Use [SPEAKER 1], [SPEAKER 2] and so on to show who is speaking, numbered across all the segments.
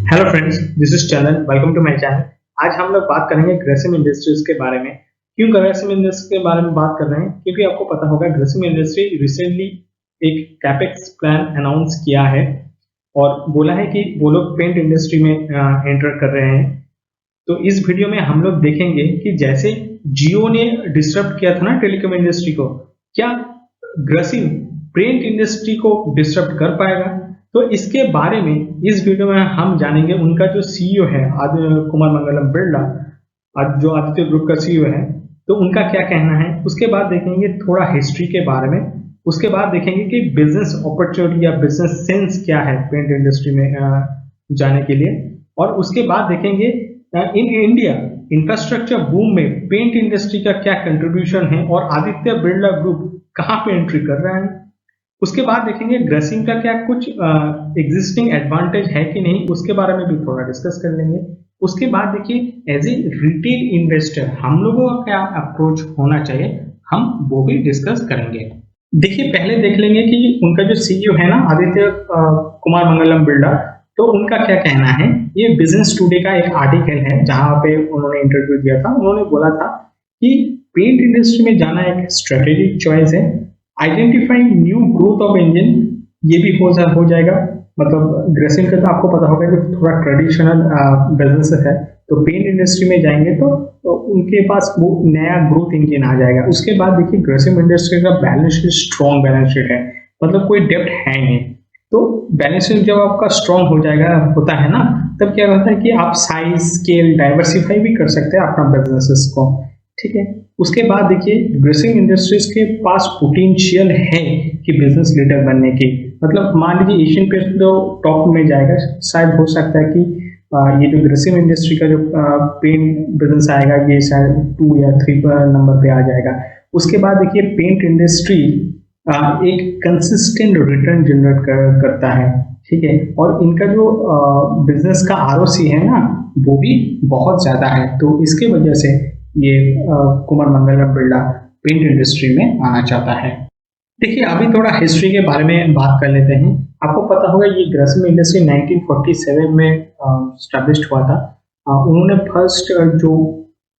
[SPEAKER 1] Hello friends, this is Chandan. Welcome to my channel. आज हम लोग बात करेंगे ग्रेसिम इंडस्ट्रीज के बारे में। क्यों ग्रेसिम इंडस्ट्रीज के बारे में बात कर रहे हैं? क्योंकि आपको पता होगा ग्रेसिम इंडस्ट्री रिसेंटली एक कैपेक्स प्लान अनाउंस किया है और बोला है कि वो लोग पेंट इंडस्ट्री में एंटर कर रहे हैं। तो इस वीडियो में हम लोग देखेंगे कि जैसे जियो ने डिसरप्ट किया था ना टेलीकॉम इंडस्ट्री को, क्या ग्रेसिम पेंट इंडस्ट्री को डिसरप्ट कर पाएगा? तो इसके बारे में इस वीडियो में हम जानेंगे। उनका जो सीईओ है कुमार मंगलम बिरला, जो आदित्य ग्रुप का सीईओ है, तो उनका क्या कहना है। उसके बाद देखेंगे थोड़ा हिस्ट्री के बारे में। उसके बाद देखेंगे कि बिजनेस अपॉर्चुनिटी या बिजनेस सेंस क्या है पेंट इंडस्ट्री में जाने के लिए। और उसके बाद देखेंगे इन इंडिया इंफ्रास्ट्रक्चर बूम में पेंट इंडस्ट्री का क्या कंट्रीब्यूशन है और आदित्य बिरला ग्रुप कहाँ पे एंट्री कर रहा है। उसके बाद देखेंगे ग्रेसिम का क्या कुछ एग्जिस्टिंग एडवांटेज है कि नहीं, उसके बारे में भी थोड़ा डिस्कस कर लेंगे। उसके बाद देखिए एज ए रिटेल इन्वेस्टर हम लोगों का क्या अप्रोच होना चाहिए, हम वो भी डिस्कस करेंगे। देखिए पहले देख लेंगे कि उनका जो सीईओ है ना आदित्य कुमार मंगलम बिरला, तो उनका क्या कहना है। ये बिजनेस टुडे का एक आर्टिकल है जहां पे उन्होंने इंटरव्यू दिया था। उन्होंने बोला था कि पेंट इंडस्ट्री में जाना एक स्ट्रेटेजिक चॉइस है। Identifying new growth of engine, ये भी हो जाएगा। मतलब ग्रेसिम का तो आपको पता होगा कि थोड़ा ट्रेडिशनल बिजनेस है, तो पेंट इंडस्ट्री में जाएंगे तो उनके पास वो नया ग्रोथ इंजन आ जाएगा। उसके बाद देखिए ग्रेसिम इंडस्ट्री का balance sheet strong balance sheet है, मतलब कोई डेप्ट है नहीं। तो बैलेंस शीट जब आपका स्ट्रॉन्ग हो जाएगा होता है ना, तब क्या होता है कि आप साइज स्केल डाइवर्सिफाई भी कर सकते हैं अपना बिजनेसेस को। ठीक है। उसके बाद देखिए ग्रेसिम इंडस्ट्रीज के पास पोटेंशियल है कि बिजनेस लीडर बनने की। मतलब मान लीजिए एशियन पे तो टॉप में जाएगा, शायद हो सकता है कि ये जो ग्रेसिम इंडस्ट्री का जो पेंट बिजनेस आएगा ये शायद 2 या 3 नंबर पे आ जाएगा। उसके बाद देखिए पेंट इंडस्ट्री एक कंसिस्टेंट रिटर्न जनरेट करता है। ठीक है। और इनका जो बिजनेस का आरओसी है ना, वो भी बहुत ज्यादा है। तो इसके वजह से ये कुमार मंगलम बिरला पेंट इंडस्ट्री में आना चाहता है। देखिए अभी थोड़ा हिस्ट्री के बारे में बात कर लेते हैं। आपको पता होगा ये ग्रेसिम इंडस्ट्री 1947 में स्टैब्लिश्ड हुआ था। उन्होंने फर्स्ट जो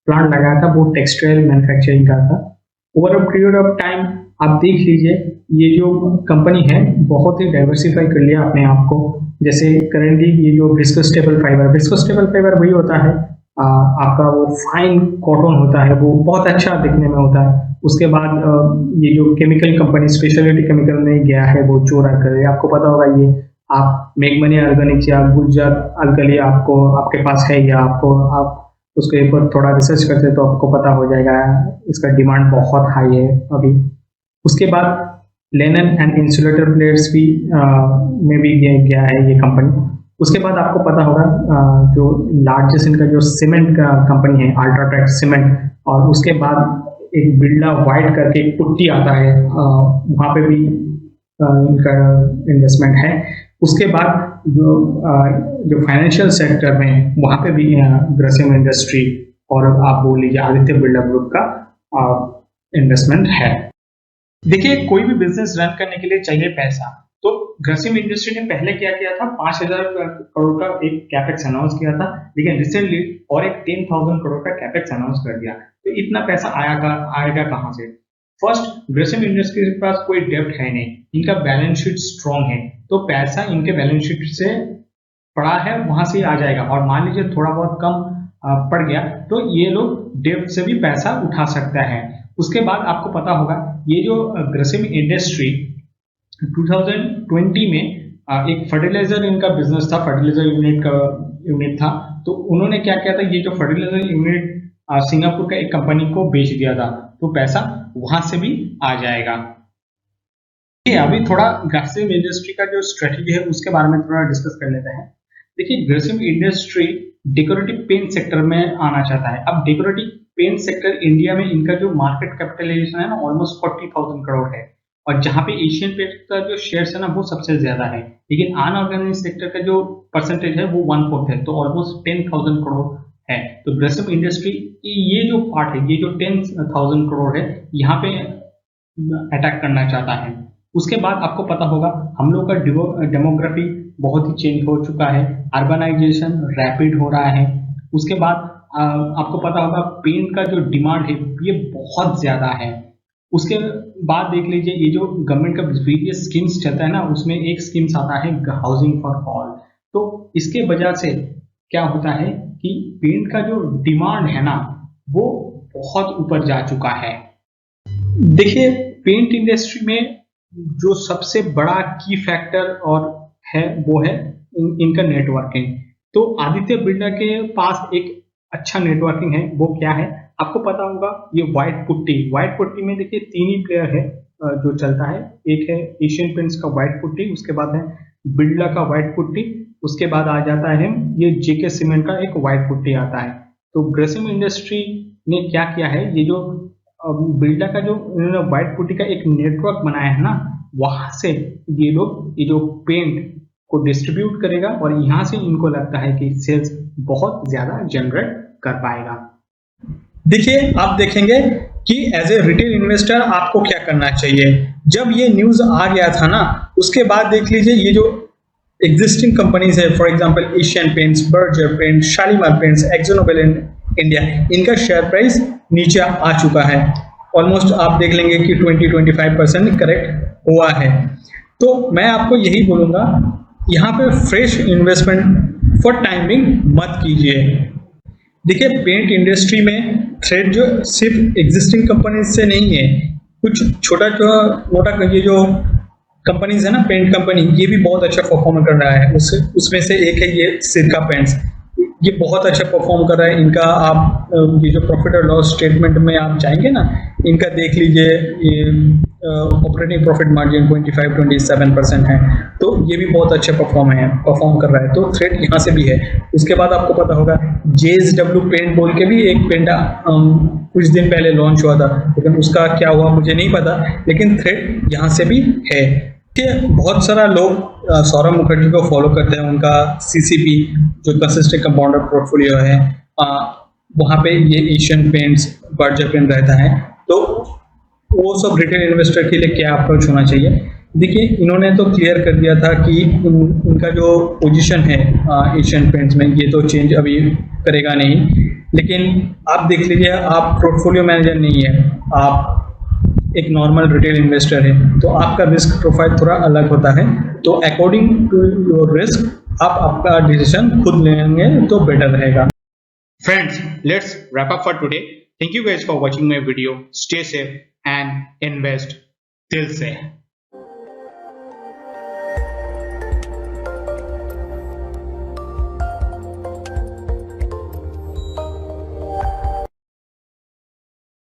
[SPEAKER 1] प्लांट लगाया था वो टेक्सटाइल मैन्युफैक्चरिंग का था। Over a period of time आप देख लीजिए ये जो कंपनी है बहुत ही डाइवर्सिफाई कर लिया अपने आप को। जैसे करेंटली ये जो विस्कोस्टेबल फाइबर वही होता है आपका वो फाइन कॉटन होता है, वो बहुत अच्छा दिखने में होता है। उसके बाद ये जो केमिकल कंपनी स्पेशलिटी केमिकल में गया है वो चोरा करे, आपको पता होगा ये आप मेघमनी ऑर्गेनिक्स या गुजर अल्कली आपको आपके पास है, या आपको आप उसके ऊपर थोड़ा रिसर्च करते तो आपको पता हो जाएगा। इसका डिमांड बहुत हाई है अभी। उसके बाद लेनन एंड इंसुलेटर प्लेट्स भी में भी गया है ये कंपनी। उसके बाद आपको पता होगा जो लार्जेस्ट इनका जो सीमेंट का कंपनी है अल्ट्राटेक सीमेंट, और उसके बाद एक बिरला व्हाइट करके एक पुट्टी आता है, वहाँ पे भी इनका इन्वेस्टमेंट है। उसके बाद जो फाइनेंशियल सेक्टर में वहाँ पे भी ग्रेसिम इंडस्ट्री और आप बोल लीजिए आदित्य बिरला ग्रुप का इन्वेस्टमेंट है। देखिए कोई भी बिजनेस रन करने के लिए चाहिए पैसा। तो ग्रेसिम इंडस्ट्री ने पहले क्या किया था, 5,000 करोड़ का एक कैपेक्स अनाउंस किया था, लेकिन रिसेंटली और एक 10,000 करोड़ का कैपेक्स अनाउंस कर दिया। तो इतना पैसा आएगा कहाँ से? फर्स्ट, ग्रेसिम इंडस्ट्री के पास कोई डेब्ट है नहीं, इनका बैलेंस शीट स्ट्रॉन्ग है, तो पैसा इनके बैलेंस शीट से पड़ा है वहां से आ जाएगा। और मान लीजिए थोड़ा बहुत कम पड़ गया तो ये लोग डेब्ट से भी पैसा उठा सकता है। उसके बाद आपको पता होगा ये जो ग्रेसिम इंडस्ट्री 2020 में एक फर्टिलाइजर इनका बिजनेस था, फर्टिलाइजर यूनिट था। तो उन्होंने क्या किया था, ये जो फर्टिलाइजर यूनिट सिंगापुर का एक कंपनी को बेच दिया था, तो पैसा वहां से भी आ जाएगा। अभी थोड़ा ग्रेसिम इंडस्ट्री का जो स्ट्रेटेजी है उसके बारे में थोड़ा डिस्कस कर लेते हैं। देखिए Grasim industry decorative paint sector में आना चाहता है। अब डेकोरेटिव पेंट सेक्टर इंडिया में इनका जो मार्केट कैपिटलाइजेशन है ना ऑलमोस्ट 40,000 करोड़ है, और जहां पे एशियन पेंट का जो शेयर है ना वो सबसे ज्यादा है। लेकिन अनऑर्गेनाइज सेक्टर का जो परसेंटेज है वो 1/4 है, तो ऑलमोस्ट 10,000 करोड़ है। तो ग्रेसिम इंडस्ट्री ये जो पार्ट है, ये जो 10,000 करोड़ है यहाँ पे अटैक करना चाहता है। उसके बाद आपको पता होगा हम लोग का डेमोग्राफी बहुत ही चेंज हो चुका है, अर्बनाइजेशन रैपिड हो रहा है। उसके बाद आपको पता होगा पेंट का जो डिमांड है ये बहुत ज़्यादा है। उसके बाद देख लीजिए ये जो गवर्नमेंट का वेरियस स्कीम्स चलता है ना, उसमें एक स्कीम्स आता है हाउसिंग फॉर ऑल। तो इसके वजह से क्या होता है कि पेंट का जो डिमांड है ना वो बहुत ऊपर जा चुका है। देखिए पेंट इंडस्ट्री में जो सबसे बड़ा की फैक्टर और है वो है इनका नेटवर्किंग। तो आदित्य बिरला के पास एक अच्छा नेटवर्किंग है। वो क्या है आपको पता होगा, ये व्हाइट पुट्टी में देखिए 3 ही प्लेयर है जो चलता है। एक है एशियन पेंट्स का व्हाइट पुट्टी, उसके बाद है बिरला का व्हाइट पुट्टी, उसके बाद आ जाता है ये जेके सीमेंट का एक व्हाइट पुट्टी आता है। तो ग्रेसिम इंडस्ट्री ने क्या किया है, ये जो बिरला का जो इन्होंने व्हाइट पुट्टी का एक नेटवर्क बनाया है ना, वहां से ये लोग ये जो पेंट को डिस्ट्रीब्यूट करेगा और यहाँ से इनको लगता है कि सेल्स बहुत ज्यादा जनरेट कर पाएगा। देखिए आप देखेंगे कि एज ए रिटेल इन्वेस्टर आपको क्या करना चाहिए। जब ये न्यूज आ गया था ना, उसके बाद देख लीजिए ये जो एग्जिस्टिंग कंपनीज है, for example Asian paints, Berger paints, Shalimar paints, exo Nobel India, इनका शेयर प्राइस नीचे आ चुका है। ऑलमोस्ट आप देख लेंगे कि 20-25% करेक्ट हुआ है। तो मैं आपको यही बोलूंगा, यहाँ पे फ्रेश इन्वेस्टमेंट फॉर टाइमिंग मत कीजिए। देखिए पेंट इंडस्ट्री में थ्रेड जो सिर्फ एग्जिस्टिंग कंपनीज से नहीं है, कुछ छोटा मोटा ये जो कंपनीज है ना, पेंट कंपनी, ये भी बहुत अच्छा परफॉर्म कर रहा है। उसमें से एक है ये सिरका पेंट्स, ये बहुत अच्छा परफॉर्म कर रहा है। इनका आप ये जो प्रॉफिट और लॉस स्टेटमेंट में आप जाएंगे ना, इनका देख लीजिए, ये ऑपरेटिंग प्रॉफिट मार्जिन 25-27% है। तो ये भी बहुत अच्छा परफॉर्म कर रहा है। तो थ्रेड यहाँ से भी है। उसके बाद आपको पता होगा JSW पेंट बोल के भी एक पेंट कुछ दिन पहले लॉन्च हुआ था, लेकिन उसका क्या हुआ मुझे नहीं पता, लेकिन थ्रेड यहाँ से भी है। बहुत सारा लोग सौरभ मुखर्जी को फॉलो करते हैं, उनका CCP जो कंसिस्टेंट कंपाउंडर पोर्टफोलियो है, वहाँ पे ये एशियन पेंट्स, बर्जर पेंट रहता है। तो वो सब रिटेल इन्वेस्टर के लिए क्या अप्रोच होना चाहिए। देखिए इन्होंने तो क्लियर कर दिया था कि इनका जो पोजीशन है एशियन पेंट्स में, ये तो चेंज अभी करेगा नहीं। लेकिन आप देख लीजिए, आप पोर्टफोलियो मैनेजर नहीं है, आप एक नॉर्मल रिटेल इन्वेस्टर है, तो आपका रिस्क प्रोफाइल थोड़ा अलग होता है। तो अकॉर्डिंग टू योर रिस्क आप आपका डिसीजन खुद लेंगे तो बेटर रहेगा। Friends, let's wrap up for today. Thank you guys for watching my video. Stay safe and invest दिल से।